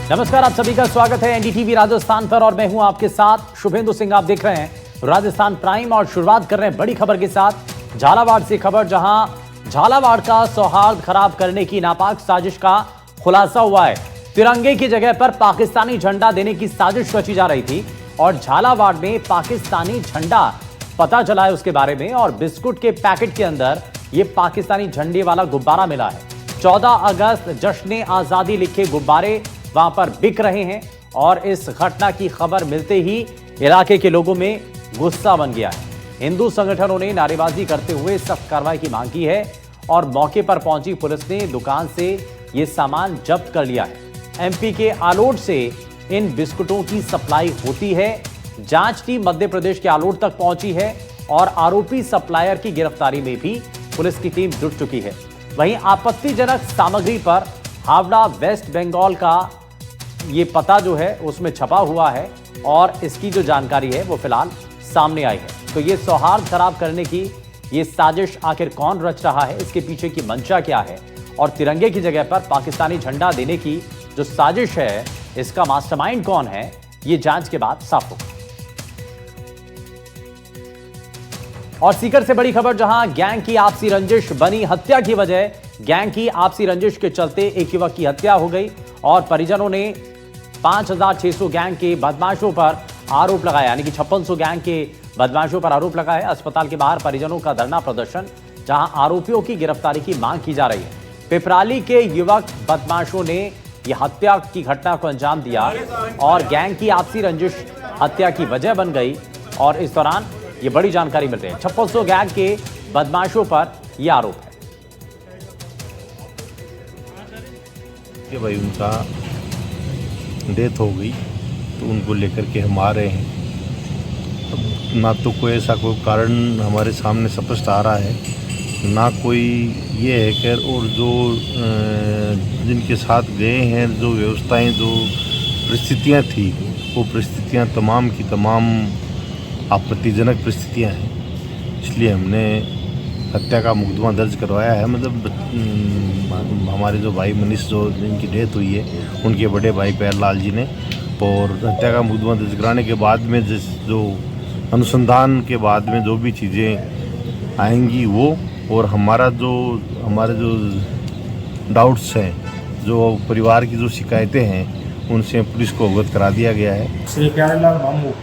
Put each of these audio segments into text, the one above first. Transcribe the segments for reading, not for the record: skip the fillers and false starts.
नमस्कार, आप सभी का स्वागत है एनडीटीवी राजस्थान पर और मैं हूं आपके साथ शुभेंदु सिंह। आप देख रहे हैं राजस्थान प्राइम और शुरुआत कर रहे हैं बड़ी खबर के साथ झालावाड़ से खबर, जहां झालावाड़ का सौहार्द खराब करने की नापाक साजिश का खुलासा हुआ है। तिरंगे की जगह पर पाकिस्तानी झंडा देने की साजिश रची जा रही थी और झालावाड़ में पाकिस्तानी झंडा पता चला है उसके बारे में, और बिस्कुट के पैकेट के अंदर यह पाकिस्तानी झंडे वाला गुब्बारा मिला है। 14 अगस्त जश्न आजादी लिखे गुब्बारे वहां पर बिक रहे हैं और इस घटना की खबर मिलते ही इलाके के लोगों में गुस्सा बन गया है। हिंदू संगठनों ने नारेबाजी करते हुए सख्त कार्रवाई की मांग की है और मौके पर पहुंची पुलिस ने दुकान से यह सामान जब्त कर लिया है। एमपी के आलोट से इन बिस्कुटों की सप्लाई होती है। जांच टीम मध्य प्रदेश के आलोट तक पहुंची है और आरोपी सप्लायर की गिरफ्तारी में भी पुलिस की टीम जुट चुकी है। वहीं आपत्तिजनक सामग्री पर हावड़ा वेस्ट बंगाल का ये पता जो है उसमें छपा हुआ है और इसकी जो जानकारी है वो फिलहाल सामने आई है। तो ये सौहार्द खराब करने की ये साजिश आखिर कौन रच रहा है, इसके पीछे की मंशा क्या है, और तिरंगे की जगह पर पाकिस्तानी झंडा देने की जो साजिश है इसका मास्टरमाइंड कौन है, ये जांच के बाद साफ होगा। और सीकर से बड़ी खबर, जहां गैंग की आपसी रंजिश बनी हत्या की वजह। गैंग की आपसी रंजिश के चलते एक युवक की हत्या हो गई और परिजनों ने 5600 गैंग के बदमाशों पर आरोप लगाया, यानी कि 5600 गैंग के बदमाशों पर आरोप लगाया। अस्पताल के बाहर परिजनों का धरना प्रदर्शन, जहां आरोपियों की गिरफ्तारी की मांग की जा रही है। पिपराली के युवक बदमाशों ने यह हत्या की घटना को अंजाम दिया और गैंग की आपसी रंजिश हत्या की वजह बन गई और इस दौरान ये बड़ी जानकारी मिल रही है। 5600 गैंग के बदमाशों पर यह आरोप है कि भाई उनका डेथ हो गई, तो उनको लेकर के हम आ रहे हैं। अब ना तो कोई ऐसा कोई कारण हमारे सामने स्पष्ट आ रहा है, ना कोई ये है कि, और जो जिनके साथ गए हैं, जो व्यवस्थाएं, जो परिस्थितियां थी, वो परिस्थितियां तमाम की तमाम आपत्तिजनक परिस्थितियां हैं। इसलिए हमने हत्या का मुकदमा दर्ज करवाया है। मतलब हमारे जो भाई मनीष, जो जिनकी डेथ हुई है, उनके बड़े भाई प्यारलाल जी ने, और हत्या का मुकदमा दर्ज कराने के बाद में जो अनुसंधान के बाद में जो भी चीज़ें आएंगी वो, और हमारे जो डाउट्स हैं, जो परिवार की जो शिकायतें हैं, उनसे पुलिस को अवगत करा दिया गया है। श्री प्यारेलाल मामू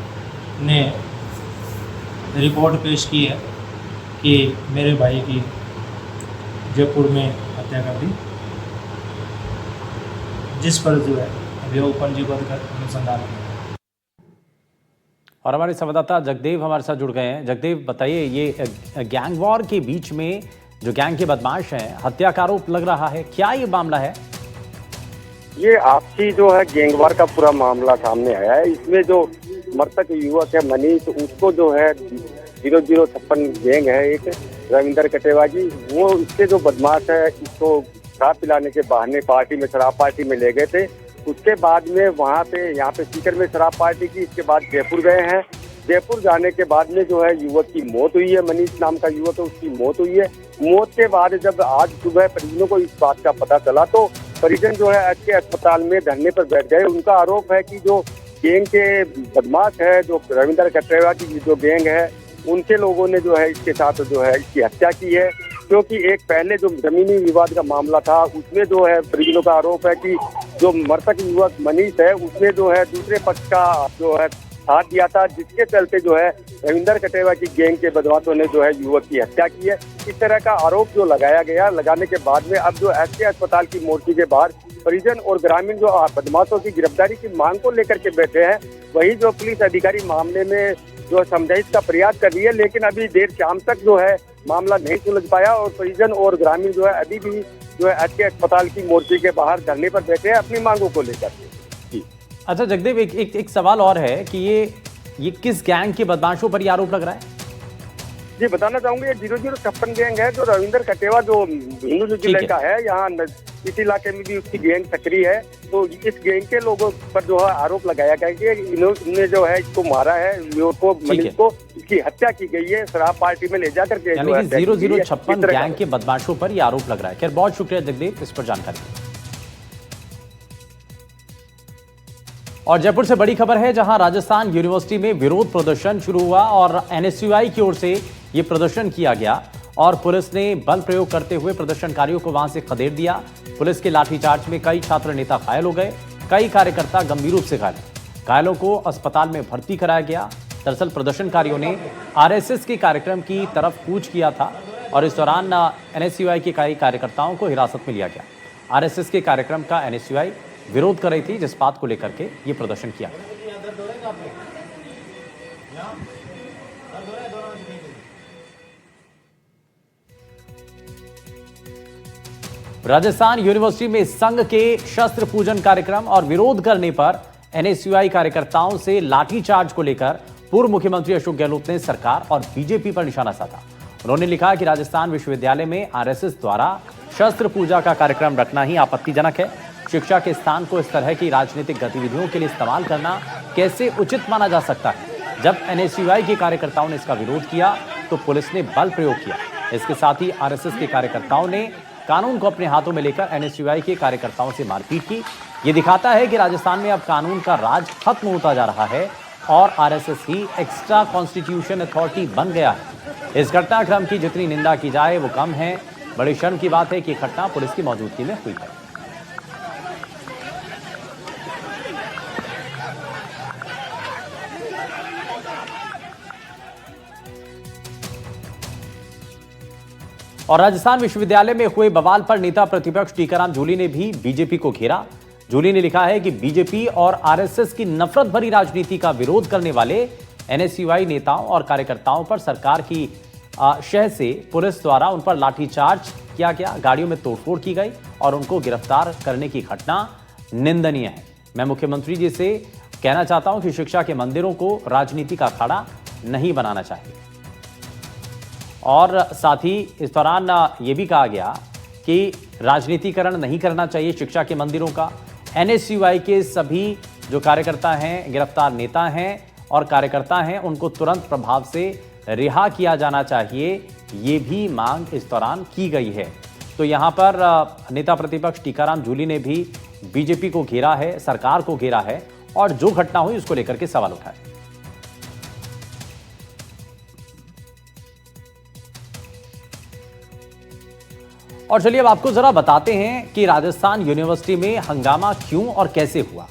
ने रिपोर्ट पेश की है कि मेरे भाई की जयपुर में हत्या कर दी, जिस पर जो है अभियोग पंजीबद्ध कर अनुसंधान किया। और हमारे संवाददाता जगदेव हमारे साथ जुड़ गए हैं। जगदेव, बताइए, ये गैंग वॉर के बीच में जो गैंग के बदमाश हैं, हत्या का आरोप लग रहा है, क्या ये मामला है? ये आपसी जो है गैंगवार का पूरा मामला सामने आया है। इसमें जो मृतक युवक है मनीष, उसको जो है 0056 गैंग है एक, रविंदर कटेवा जी, वो इसके जो बदमाश है, इसको शराब पिलाने के बहाने शराब पार्टी में ले गए थे। उसके बाद में वहाँ पे यहाँ पे सीकर में शराब पार्टी की, इसके बाद जयपुर गए हैं। जयपुर जाने के बाद में जो है युवक की मौत हुई है। मनीष नाम का युवक है, उसकी मौत हुई है। मौत के बाद जब आज सुबह परिजनों को इस बात का पता चला तो परिजन जो है एचके अस्पताल में धरने पर बैठ गए। उनका आरोप है कि जो गैंग के बदमाश है, जो रविंदर कटेवा की जो गैंग है, उनके लोगों ने जो है इसके साथ जो है इसकी हत्या की है। क्योंकि एक पहले जो जमीनी विवाद का मामला था, उसमें जो है परिजनों का आरोप है कि जो मृतक युवक मनीष है, उसने जो है दूसरे पक्ष का जो है साथ दिया था, जिसके चलते जो है रविंदर कटेवा की गैंग के बदमाशों ने जो है युवक की हत्या की है। इस तरह का आरोप जो लगाया गया, लगाने के बाद में अब जो एसके अस्पताल की मोर्ची के बाहर परिजन और ग्रामीण जो बदमाशों की गिरफ्तारी की मांग को लेकर के बैठे हैं। वही जो पुलिस अधिकारी मामले में जो समझाइश का प्रयास कर रही है, लेकिन अभी देर शाम तक जो है मामला नहीं सुलझ पाया और परिजन और ग्रामीण जो है अभी भी जो है एचके अस्पताल की मोर्ची के बाहर धरने पर बैठे हैं अपनी मांगों को लेकर के। अच्छा जगदेव, एक सवाल और है कि ये किस गैंग के बदमाशों पर ये आरोप लग रहा है? जी बताना चाहूंगा, ये 0056 गैंग है, जो रविंदर कटेवा जो हिंदू जिले का है, यहाँ इस इलाके में भी उसकी गैंग सक्रिय है। तो इस गैंग के लोगों पर जो है आरोप लगाया गया कि इन्होंने जो है इसको मारा है, को मनीष को, इसकी हत्या की गई है शराब पार्टी में ले जाकर के। यानी कि 0056 गैंग के बदमाशों पर ये आरोप लग रहा है। खैर, बहुत शुक्रिया जगदेव इस पर जानकारी। और जयपुर से बड़ी खबर है, जहां राजस्थान यूनिवर्सिटी में विरोध प्रदर्शन शुरू हुआ और एनएसयूआई की ओर से यह प्रदर्शन किया गया और पुलिस ने बल प्रयोग करते हुए प्रदर्शनकारियों को वहां से खदेड़ दिया। पुलिस के लाठीचार्ज में कई छात्र नेता घायल हो गए, कई कार्यकर्ता गंभीर रूप से घायलों को अस्पताल में भर्ती कराया गया। दरअसल प्रदर्शनकारियों ने आरएसएस के कार्यक्रम की तरफ कूच किया था और इस दौरान एनएसयूआई के कई कार्यकर्ताओं को हिरासत में लिया गया। आरएसएस के कार्यक्रम का एनएसयूआई विरोध कर रही थी, जिस बात को लेकर के ये प्रदर्शन किया गया। राजस्थान यूनिवर्सिटी में संघ के शस्त्र पूजन कार्यक्रम और विरोध करने पर एनएसयूआई कार्यकर्ताओं से लाठीचार्ज को लेकर पूर्व मुख्यमंत्री अशोक गहलोत ने सरकार और बीजेपी पर निशाना साधा। उन्होंने लिखा कि राजस्थान विश्वविद्यालय में आरएसएस द्वारा शस्त्र पूजा का कार्यक्रम रखना ही आपत्तिजनक है। शिक्षा के स्थान को इस तरह की राजनीतिक गतिविधियों के लिए इस्तेमाल करना कैसे उचित माना जा सकता है। जब एनएसयूआई के कार्यकर्ताओं ने इसका विरोध किया तो पुलिस ने बल प्रयोग किया। इसके साथ ही आरएसएस के कार्यकर्ताओं ने कानून को अपने हाथों में लेकर एनएसयूआई के कार्यकर्ताओं से मारपीट की। ये दिखाता है कि राजस्थान में अब कानून का राज खत्म होता जा रहा है और आरएसएस ही एक्स्ट्रा कॉन्स्टिट्यूशन अथॉरिटी बन गया है। इस घटनाक्रम की जितनी निंदा की जाए वो कम है। बड़ी शर्म की बात है कि घटना पुलिस की मौजूदगी में हुई है। और राजस्थान विश्वविद्यालय में हुए बवाल पर नेता प्रतिपक्ष टीकाराम जूली ने भी बीजेपी को घेरा। जूली ने लिखा है कि बीजेपी और आरएसएस की नफरत भरी राजनीति का विरोध करने वाले एनएसयूआई नेताओं और कार्यकर्ताओं पर सरकार की शह से पुलिस द्वारा उन पर लाठीचार्ज किया गया, गाड़ियों में तोड़फोड़ की गई और उनको गिरफ्तार करने की घटना निंदनीय है। मैं मुख्यमंत्री जी से कहना चाहता हूं कि शिक्षा के मंदिरों को राजनीति का अखाड़ा नहीं बनाना चाहिए। और साथ ही इस दौरान यह भी कहा गया कि राजनीतिकरण नहीं करना चाहिए शिक्षा के मंदिरों का। एनएसयूआई के सभी जो कार्यकर्ता हैं, गिरफ्तार नेता हैं और कार्यकर्ता हैं, उनको तुरंत प्रभाव से रिहा किया जाना चाहिए, ये भी मांग इस दौरान की गई है। तो यहां पर नेता प्रतिपक्ष टीकाराम जूली ने भी बीजेपी को घेरा है, सरकार को घेरा है और जो घटना हुई उसको लेकर के सवाल उठाए। और चलिए अब आपको जरा बताते हैं कि राजस्थान यूनिवर्सिटी में हंगामा क्यों और कैसे हुआ।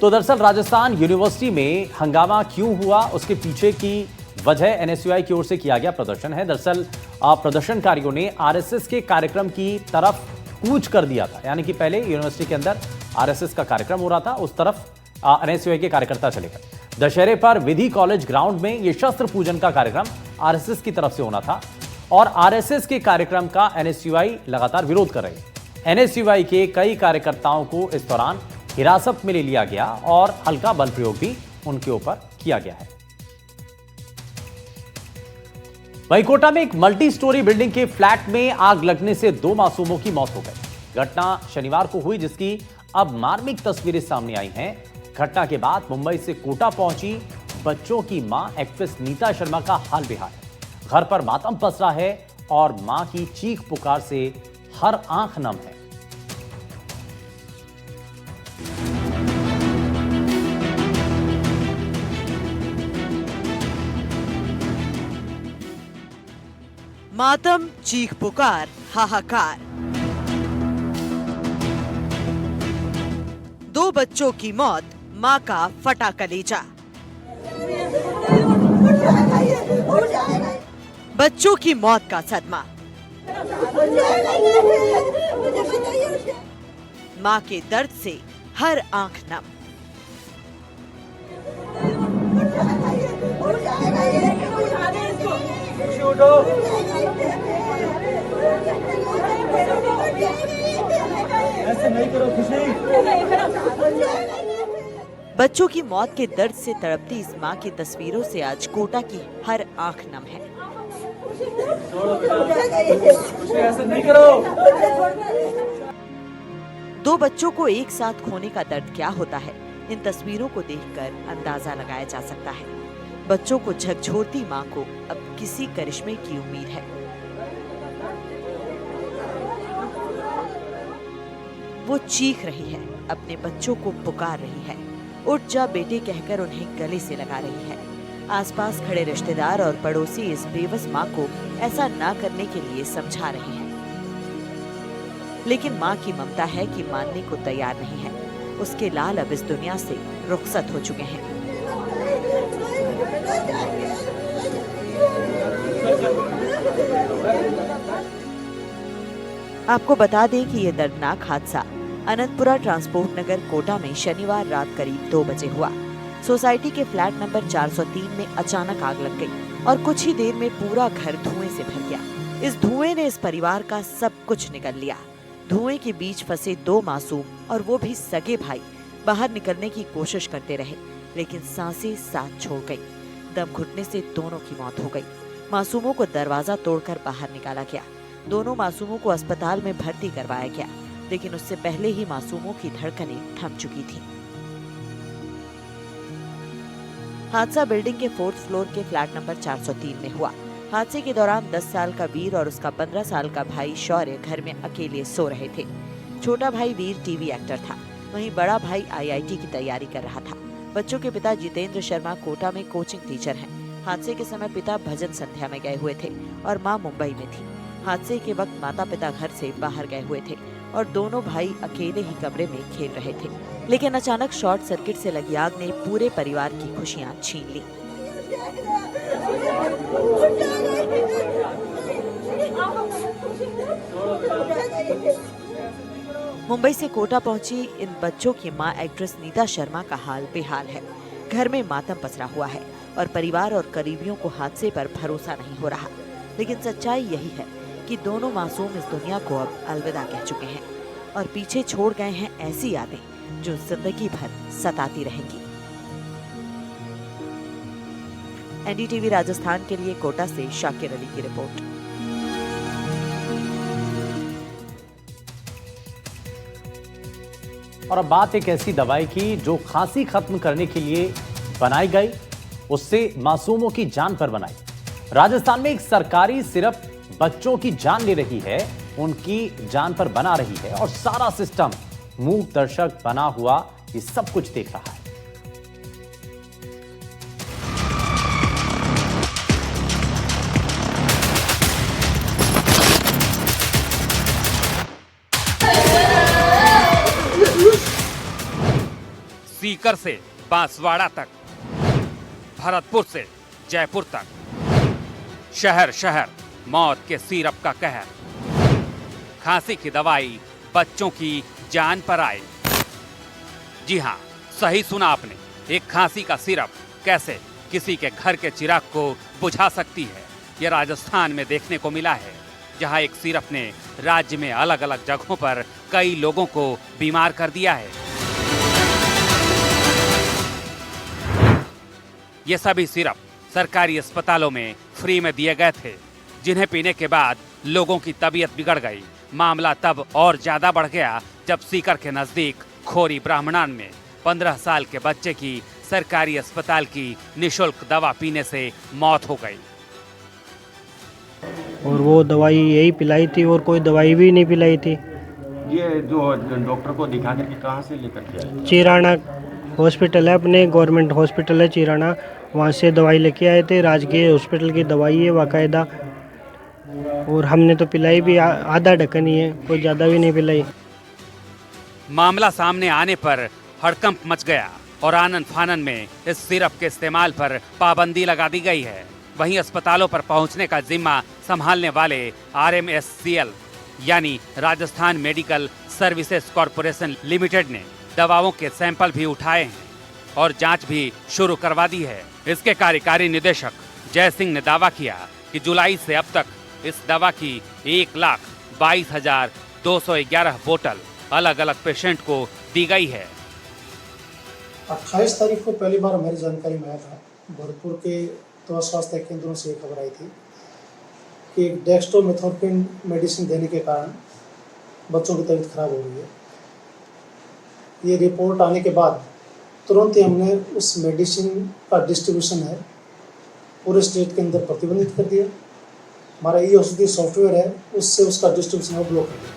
तो दरअसल राजस्थान यूनिवर्सिटी में हंगामा क्यों हुआ, उसके पीछे की वजह एनएसयूआई की ओर से किया गया प्रदर्शन है। दरअसल प्रदर्शनकारियों ने आरएसएस के कार्यक्रम की तरफ कूच कर दिया था, यानी कि पहले यूनिवर्सिटी के अंदर आरएसएस का कार्यक्रम हो रहा था, उस तरफ एनएसयूआई के कार्यकर्ता चले गए। दशहरे पर विधि कॉलेज ग्राउंड में यह शस्त्र पूजन का कार्यक्रम आरएसएस की तरफ से होना था और आरएसएस के कार्यक्रम का एनएसयूआई लगातार विरोध कर रही है। एनएसयूआई के कई कार्यकर्ताओं को इस दौरान हिरासत में ले लिया गया और हल्का बल प्रयोग भी उनके ऊपर किया गया है। वहीं कोटा में एक मल्टी स्टोरी बिल्डिंग के फ्लैट में आग लगने से 2 मासूमों की मौत हो गई। घटना शनिवार को हुई, जिसकी अब मार्मिक तस्वीरें सामने आई हैं। घटना के बाद मुंबई से कोटा पहुंची बच्चों की मां एक्ट्रेस नीता शर्मा का हाल बेहाल है। घर पर मातम पसरा है और मां की चीख पुकार से हर आंख नम है। मातम, चीख पुकार, हाहाकार। 2 बच्चों की मौत, मां का फटा कलेजा। बच्चों की मौत का सदमा, मां के दर्द से हर आंख नम। बच्चों की मौत के दर्द से तड़पती इस मां की तस्वीरों से आज कोटा की हर आंख नम है। दो बच्चों को एक साथ खोने का दर्द क्या होता है, इन तस्वीरों को देखकर अंदाजा लगाया जा सकता है। बच्चों को झकझोरती मां को अब किसी करिश्मे की उम्मीद है। वो चीख रही है, अपने बच्चों को पुकार रही है, उठ जा बेटे कहकर उन्हें गले से लगा रही है। आसपास खड़े रिश्तेदार और पड़ोसी इस बेबस माँ को ऐसा ना करने के लिए समझा रहे हैं, लेकिन माँ की ममता है कि मानने को तैयार नहीं है। उसके लाल अब इस दुनिया से रुखसत हो चुके हैं। आपको बता दें कि यह दर्दनाक हादसा अनंतपुरा ट्रांसपोर्ट नगर कोटा में शनिवार रात करीब 2 बजे हुआ। सोसाइटी के फ्लैट नंबर 403 में अचानक आग लग गई और कुछ ही देर में पूरा घर धुएं से भर गया। इस धुएं ने इस परिवार का सब कुछ निगल लिया। धुएं के बीच फंसे 2 मासूम और वो भी सगे भाई बाहर निकलने की कोशिश करते रहे, लेकिन सांसें साथ छोड़ गई। दम घुटने से दोनों की मौत हो गई। मासूमों को दरवाजा तोड़कर बाहर निकाला गया। दोनों मासूमों को अस्पताल में भर्ती करवाया गया, लेकिन उससे पहले ही मासूमों की धड़कनें थम चुकी थीं। हादसा बिल्डिंग के 4th फ्लोर के फ्लैट नंबर 403 में हुआ। हादसे के दौरान 10 साल का वीर और उसका 15 साल का भाई शौर्य घर में अकेले सो रहे थे। छोटा भाई वीर टीवी एक्टर था, वहीं बड़ा भाई IIT की तैयारी कर रहा था। बच्चों के पिता जितेंद्र शर्मा कोटा में कोचिंग टीचर हैं। हादसे के समय पिता भजन संध्या में गए हुए थे और मां मुंबई में थी। हादसे के वक्त माता पिता घर से बाहर गए हुए थे और दोनों भाई अकेले ही कमरे में खेल रहे थे, लेकिन अचानक शॉर्ट सर्किट से लगी आग ने पूरे परिवार की खुशियां छीन ली। मुंबई से कोटा पहुंची इन बच्चों की मां एक्ट्रेस नीता शर्मा का हाल बेहाल है। घर में मातम पसरा हुआ है और परिवार और करीबियों को हादसे पर भरोसा नहीं हो रहा, लेकिन सच्चाई यही है कि दोनों मासूम इस दुनिया को अब अलविदा कह चुके हैं और पीछे छोड़ गए हैं ऐसी यादें जो जिंदगी भर सताती रहेंगी। NDTV राजस्थान के लिए कोटा से शाकिर अली की रिपोर्ट। और अब बात एक ऐसी दवाई की जो खांसी खत्म करने के लिए बनाई गई, उससे मासूमों की जान पर बनाई। राजस्थान में एक सरकारी सिरप बच्चों की जान ले रही है, उनकी जान पर बना रही है और सारा सिस्टम मूक दर्शक बना हुआ ये सब कुछ देख रहा है। सीकर से बांसवाड़ा तक, भरतपुर से जयपुर तक, शहर शहर मौत के सिरप का कहर। खांसी की दवाई बच्चों की जान पर आए। जी हां, सही सुना आपने, एक खांसी का सिरप कैसे किसी के घर के चिराग को बुझा सकती है। यह राजस्थान में देखने को मिला है, जहां एक सिरप ने राज्य में अलग अलग जगहों पर कई लोगों को बीमार कर दिया है। ये सभी सिरप सरकारी अस्पतालों में फ्री में दिए गए थे, जिन्हें पीने के बाद लोगों की तबीयत बिगड़ गई। मामला तब और ज्यादा बढ़ गया जब सीकर के नजदीक खोरी ब्राह्मणान में 15 साल के बच्चे की सरकारी अस्पताल की निःशुल्क दवा पीने से मौत हो गई। और वो दवाई यही पिलाई थी और कोई दवाई भी नहीं पिलाई थी। ये जो डॉक्टर को दिखा करके कहाँ से लेकर के आए? चिराना हॉस्पिटल है, अपने गवर्नमेंट हॉस्पिटल है चिराना, वहाँ से दवाई लेके आए थे। राजकीय हॉस्पिटल की दवाई है बाकायदा, और हमने तो पिलाई भी आधा ढक्कन ही है, कोई ज़्यादा भी नहीं पिलाई। मामला सामने आने पर हड़कंप मच गया और आनन फानन में इस सिरप के इस्तेमाल पर पाबंदी लगा दी गई है। वहीं अस्पतालों पर पहुंचने का जिम्मा संभालने वाले RMSCL यानी Rajasthan medical services corporation limited ने दवाओं के सैंपल भी उठाए हैं और जांच भी शुरू करवा दी है। इसके कार्यकारी निदेशक जय सिंह ने दावा किया कि जुलाई से अब तक इस दवा की 1,22,211 बोतल अलग अलग पेशेंट को दी गई है। 28 तारीख को पहली बार हमारी जानकारी में आया था, भरतपुर के 2 स्वास्थ्य केंद्रों से ये खबर आई थी कि डेक्स्ट्रोमेथोर्फिन मेडिसिन देने के कारण बच्चों की तबीयत खराब हो गई है। ये रिपोर्ट आने के बाद तुरंत ही हमने उस मेडिसिन का डिस्ट्रीब्यूशन है पूरे स्टेट के अंदर प्रतिबंधित कर दिया। हमारा ई-औषधि सॉफ्टवेयर है, उससे उसका डिस्ट्रीब्यूशन ब्लॉक कर दिया।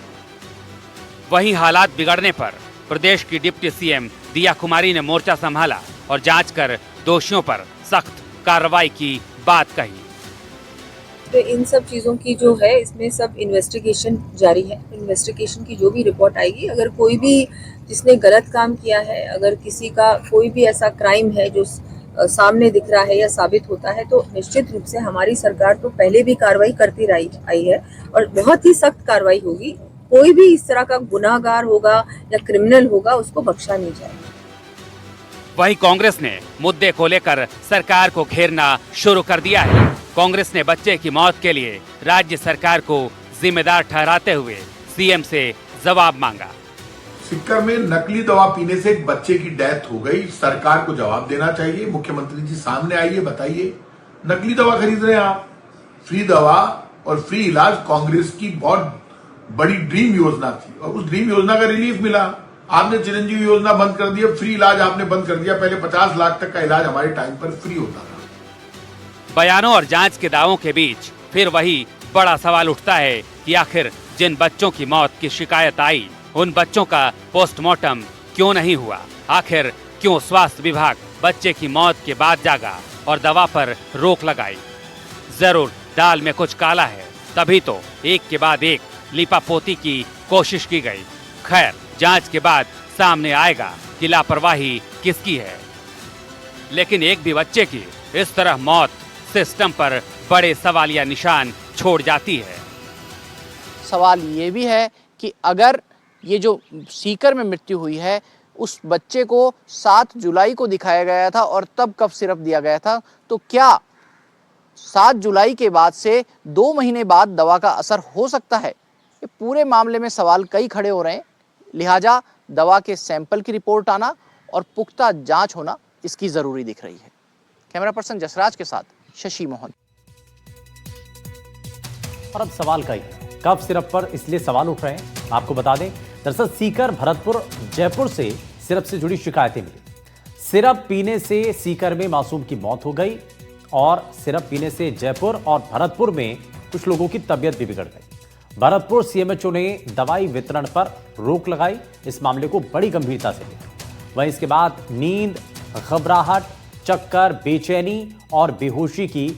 वहीं हालात बिगड़ने पर प्रदेश की डिप्टी सीएम दिया कुमारी ने मोर्चा संभाला और जांच कर दोषियों पर सख्त कार्रवाई की बात कही। तो इन सब चीज़ों की जो है इसमें सब इन्वेस्टिगेशन जारी है। इन्वेस्टिगेशन की जो भी रिपोर्ट आएगी, अगर कोई भी जिसने गलत काम किया है, अगर किसी का कोई भी ऐसा क्राइम है जो सामने दिख रहा है या साबित होता है, तो निश्चित रूप से हमारी सरकार तो पहले भी कार्रवाई करती आई है और बहुत ही सख्त कार्रवाई होगी। कोई भी इस तरह का गुनाहगार होगा या क्रिमिनल होगा, उसको बख्शा नहीं जाएगा। वहीं कांग्रेस ने मुद्दे को लेकर सरकार को घेरना शुरू कर दिया है। कांग्रेस ने बच्चे की मौत के लिए राज्य सरकार को जिम्मेदार ठहराते हुए सीएम से जवाब मांगा। सीकर में नकली दवा पीने से एक बच्चे की डेथ हो गई, सरकार को जवाब देना चाहिए। मुख्यमंत्री जी सामने आइए, बताइए, नकली दवा खरीद रहे हैं आप। फ्री दवा और फ्री इलाज कांग्रेस की बहुत बड़ी ड्रीम योजना थी और उस ड्रीम योजना का रिलीफ मिला। आपने चिरंजीवी योजना बंद कर दी, फ्री इलाज आपने बंद कर दिया। पहले 50 लाख तक का इलाज हमारे टाइम पर फ्री होता था। बयानों और जांच के दावों के बीच फिर वही बड़ा सवाल उठता है कि आखिर जिन बच्चों की मौत की शिकायत आई, उन बच्चों का पोस्टमार्टम क्यों नहीं हुआ? आखिर क्यों स्वास्थ्य विभाग बच्चे की मौत के बाद जागा और दवा पर रोक लगाई? जरूर दाल में कुछ काला है, तभी तो एक के बाद एक लिपापोती की कोशिश की गई। खैर, जांच के बाद सामने आएगा कि लापरवाही किसकी है। लेकिन एक भी बच्चे की इस तरह मौत सिस्टम पर बड़े सवालिया निशान छोड़ जाती है। सवाल ये भी है कि अगर ये जो सीकर में मृत्यु हुई है, उस बच्चे को 7 जुलाई को दिखाया गया था और तब कफ सिरप दिया गया था, तो क्या 7 जुलाई के बाद से 2 महीने बाद दवा का असर हो सकता है? ये पूरे मामले में सवाल कई खड़े हो रहे हैं। लिहाजा दवा के सैंपल की रिपोर्ट आना और पुख्ता जांच होना इसकी जरूरी दिख रही है। कैमरा पर्सन जसराज के साथ शशि मोहन। और अब सवाल का ही कफ सिरप पर इसलिए सवाल उठ रहे हैं, आपको बता दें, दरअसल सीकर, भरतपुर, जयपुर से सिरप से जुड़ी शिकायतें मिली। सिरप पीने से सीकर में मासूम की मौत हो गई और सिरप पीने से जयपुर और भरतपुर में कुछ लोगों की तबीयत भी बिगड़ गई। भरतपुर सीएमएचओ ने दवाई वितरण पर रोक लगाई, इस मामले को बड़ी गंभीरता से लिया। वहीं इसके बाद नींद, घबराहट, चक्कर, बेचैनी और बेहोशी की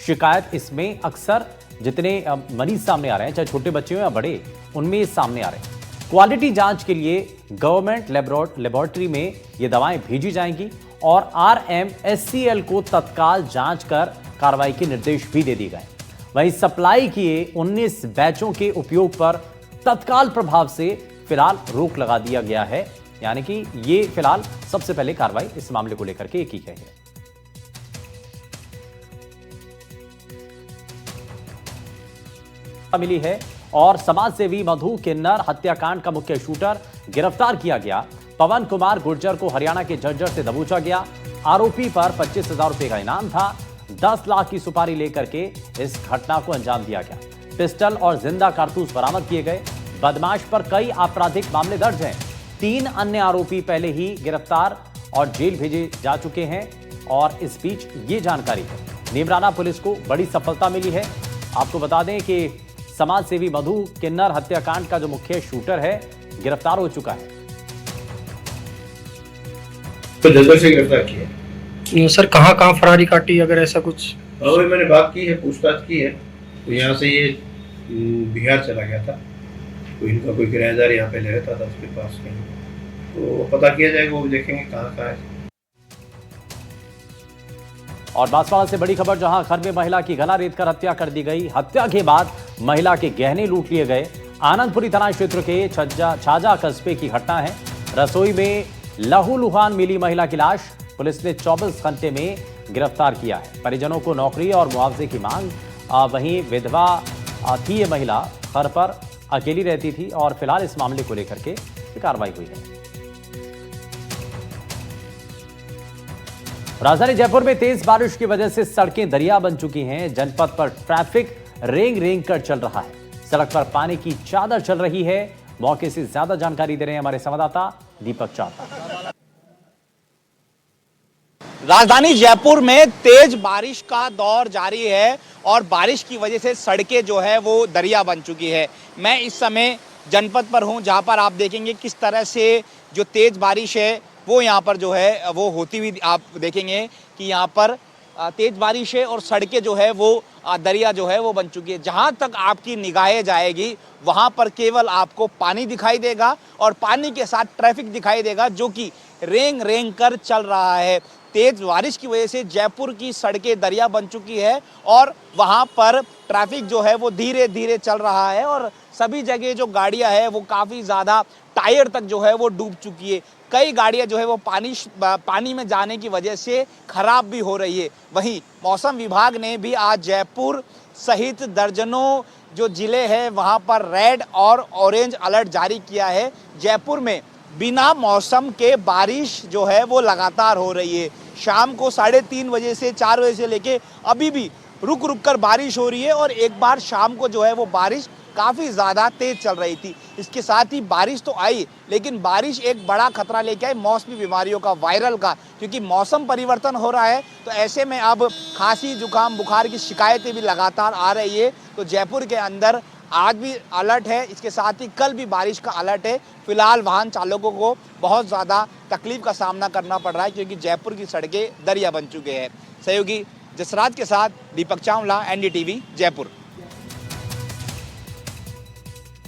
शिकायत इसमें अक्सर जितने मरीज सामने आ रहे हैं, चाहे छोटे बच्चे हो या बड़े, उनमें ये सामने आ रहे हैं। क्वालिटी जांच के लिए गवर्नमेंट लेबोरेटरी में ये दवाएं भेजी जाएंगी और RMSCL को तत्काल जांच कर कार्रवाई के निर्देश भी दे दिए गए। वहीं सप्लाई किए 19 बैचों के उपयोग पर तत्काल प्रभाव से फिलहाल रोक लगा दिया गया है, यानी कि ये फिलहाल सबसे पहले कार्रवाई इस मामले को लेकर के की गई है। मिली है और समाजसेवी मधु किन्नर हत्याकांड का मुख्य शूटर गिरफ्तार किया गया। पवन कुमार गुर्जर को हरियाणा के झज्जर से दबोचा गया। आरोपी पर 25,000 रुपए का इनाम था। 10 लाख की सुपारी लेकर के इस घटना को अंजाम दिया गया। पिस्टल और जिंदा कारतूस बरामद किए गए। बदमाश पर कई आपराधिक मामले दर्ज हैं। 3 अन्य आरोपी पहले ही गिरफ्तार और जेल भेजे जा चुके हैं। और इस बीच ये जानकारी है, नीमराना पुलिस को बड़ी सफलता मिली है। आपको बता दें कि समाज सेवी मधु किन्नर हत्याकांड का जो मुख्य शूटर है गिरफ्तार हो चुका है। तो जल्द से गिरफ्तार किया सर। कहाँ फरारी काटी, अगर ऐसा कुछ? अभी मैंने बात की है, पूछताछ की है। तो यहाँ से ये बिहार चला गया था, तो इनका कोई किराएदार यहाँ पहले रहता था, उसके पास कहीं, तो पता किया जाएगा, वो देखेंगे कहाँ है। और बांसवाड़ा से बड़ी खबर, जहां घर में महिला की गला रेतकर हत्या कर दी गई। हत्या के बाद महिला के गहने लूट लिए गए। आनंदपुरी थाना क्षेत्र के छाजा कस्बे की घटना है। रसोई में लहूलुहान मिली महिला की लाश पुलिस ने 24 घंटे में गिरफ्तार किया है। परिजनों को नौकरी और मुआवजे की मांग। वहीं विधवा थी ये महिला, घर पर अकेली रहती थी और फिलहाल इस मामले को लेकर के कार्रवाई हुई है। राजधानी जयपुर में तेज बारिश की वजह से सड़कें दरिया बन चुकी हैं। जनपद पर ट्रैफिक रेंग कर चल रहा है। सड़क पर पानी की चादर चल रही है। मौके से ज्यादा जानकारी दे रहे हैं हमारे संवाददाता दीपक चाहता। राजधानी जयपुर में तेज बारिश का दौर जारी है और बारिश की वजह से सड़कें जो है वो दरिया बन चुकी है। मैं इस समय जनपद पर हूँ, जहाँ पर आप देखेंगे किस तरह से जो तेज़ बारिश है वो यहाँ पर जो है वो होती हुई आप देखेंगे कि यहाँ पर तेज़ बारिश है और सड़कें जो है वो दरिया जो है वो बन चुकी है। जहाँ तक आपकी निगाहें जाएगी वहाँ पर केवल आपको पानी दिखाई देगा और पानी के साथ ट्रैफिक दिखाई देगा जो कि रेंग रेंग कर चल रहा है। तेज़ बारिश की वजह से जयपुर की सड़कें दरिया बन चुकी है और वहाँ पर ट्रैफिक जो है वो धीरे धीरे चल रहा है और सभी जगह जो गाड़ियाँ हैं वो काफ़ी ज़्यादा टायर तक जो है वो डूब चुकी है। कई गाड़ियाँ जो है वो पानी में जाने की वजह से खराब भी हो रही है। वहीं मौसम विभाग ने भी आज जयपुर सहित दर्जनों जो ज़िले हैं वहाँ पर रेड और ऑरेंज अलर्ट जारी किया है। जयपुर में बिना मौसम के बारिश जो है वो लगातार हो रही है। शाम को 3:30 बजे से 4 बजे से लेके अभी भी रुक रुक कर बारिश हो रही है और एक बार शाम को जो है वो बारिश काफ़ी ज़्यादा तेज़ चल रही थी। इसके साथ ही बारिश तो आई लेकिन बारिश एक बड़ा खतरा लेके आई मौसमी बीमारियों का, वायरल का, क्योंकि मौसम परिवर्तन हो रहा है तो ऐसे में अब खांसी जुकाम बुखार की शिकायतें भी लगातार आ रही है। तो जयपुर के अंदर आज भी अलर्ट है, इसके साथ ही कल भी बारिश का अलर्ट है। फिलहाल वाहन चालकों को बहुत ज़्यादा तकलीफ का सामना करना पड़ रहा है क्योंकि जयपुर की सड़कें दरिया बन चुके हैं। सहयोगी जसराज के साथ दीपक चावला, एनडीटीवी जयपुर।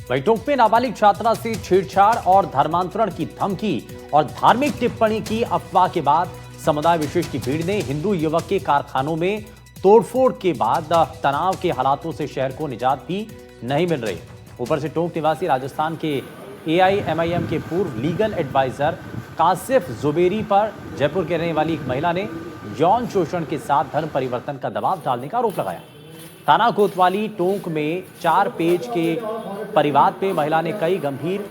वहीं टोंक में नाबालिग छात्रा से छेड़छाड़ और धर्मांतरण की धमकी और धार्मिक टिप्पणी की अफवाह के बाद समुदाय विशेष की भीड़ ने हिंदू युवक के कारखानों में तोड़फोड़ के बाद तनाव के हालातों से शहर को निजात भी नहीं मिल रही। ऊपर से टोंक निवासी राजस्थान के AIMIM के पूर्व लीगल एडवाइजर कासिफ जुबेरी पर जयपुर के रहने वाली एक महिला ने यौन शोषण के साथ धर्म परिवर्तन का दबाव डालने का आरोप लगाया। थाना कोतवाली टोंक में 4 पेज के परिवाद पे महिला ने कई गंभीर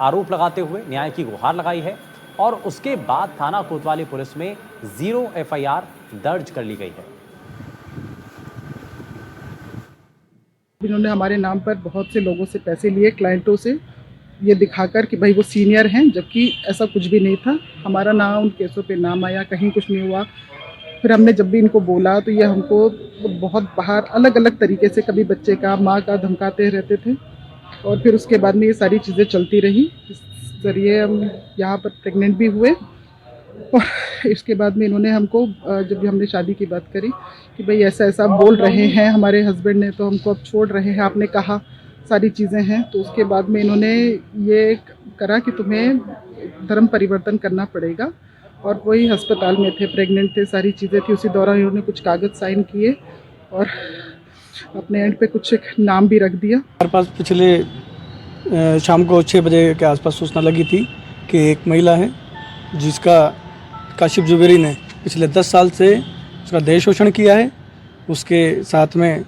आरोप लगाते हुए न्याय की गुहार लगाई है और उसके बाद थाना कोतवाली पुलिस में 0 FIR दर्ज कर ली गई है। इन्होंने हमारे नाम पर बहुत से लोगों से पैसे लिए, क्लाइंटों से, ये दिखाकर कि भाई वो सीनियर हैं, जबकि ऐसा कुछ भी नहीं था। हमारा नाम उन केसों पे नाम आया, कहीं कुछ नहीं हुआ। फिर हमने जब भी इनको बोला तो ये हमको बहुत बाहर अलग अलग तरीके से, कभी बच्चे का, माँ का धमकाते रहते थे और फिर उसके बाद में ये सारी चीज़ें चलती रही। इस ज़रिए हम यहाँ पर प्रेग्नेंट भी हुए और इसके बाद में इन्होंने हमको, जब भी हमने शादी की बात करी कि भाई ऐसा ऐसा बोल रहे हैं हमारे हस्बैंड ने, तो हमको अब छोड़ रहे हैं, आपने कहा सारी चीज़ें हैं। तो उसके बाद में इन्होंने ये करा कि तुम्हें धर्म परिवर्तन करना पड़ेगा और वही अस्पताल में थे, प्रेग्नेंट थे, सारी चीज़ें थी। उसी दौरान इन्होंने कुछ कागज़ साइन किए और अपने एंड पे कुछ एक नाम भी रख दिया। हमारे पास पिछले शाम को 6 बजे के आसपास सूचना लगी थी कि एक महिला है जिसका काशिफ जुबेरी ने पिछले 10 साल से उसका दहेज शोषण किया है। उसके साथ में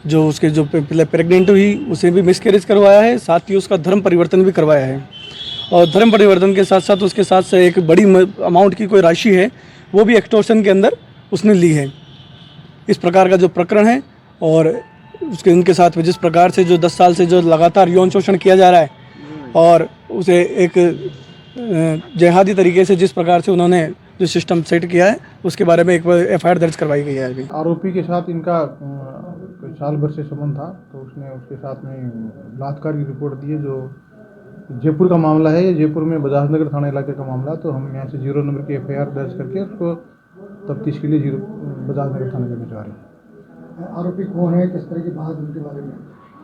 जो उसके जो प्रेग्नेंट हुई उसे भी मिसकैरेज करवाया है, साथ ही उसका धर्म परिवर्तन भी करवाया है। और धर्म परिवर्तन के साथ साथ उसके साथ से एक बड़ी अमाउंट की कोई राशि है वो भी एक्सटॉर्शन के अंदर उसने ली है। इस प्रकार का जो प्रकरण है और उसके उनके साथ में जिस प्रकार से जो 10 साल से जो लगातार यौन शोषण किया जा रहा है और उसे एक जिहादी तरीके से जिस प्रकार से उन्होंने जो सिस्टम सेट किया है उसके बारे में एक FIR दर्ज करवाई गई है। अभी आरोपी के साथ इनका साल भर से संबंध था, तो उसने उसके साथ में बलात्कार की रिपोर्ट दी है। जो जयपुर का मामला है, ये जयपुर में बजाज नगर थाना इलाके का मामला, तो हम यहाँ से 0 नंबर की FIR दर्ज करके उसको तफ्तीश के लिए बजाज नगर थाने में भिजवा रहे हैं। आरोपी कौन है, किस तरह की बात उनके बारे में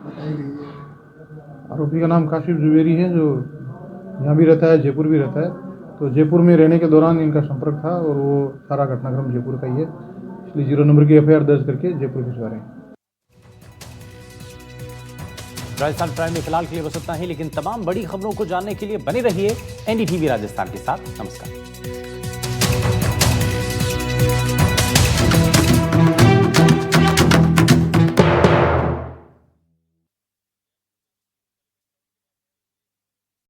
बताई गई है? आरोपी का नाम काशिफ जुबेरी है, जो यहाँ भी रहता है, जयपुर भी रहता है। तो जयपुर में रहने के दौरान इनका संपर्क था और वो सारा घटनाक्रम जयपुर का ही है, इसलिए 0 नंबर की FIR दर्ज करके जयपुर भिजवा रहे हैं। राजस्थान प्राइम में फिलहाल के लिए बस इतना ही, लेकिन तमाम बड़ी खबरों को जानने के लिए बने रहिए NDTV राजस्थान के साथ। नमस्कार।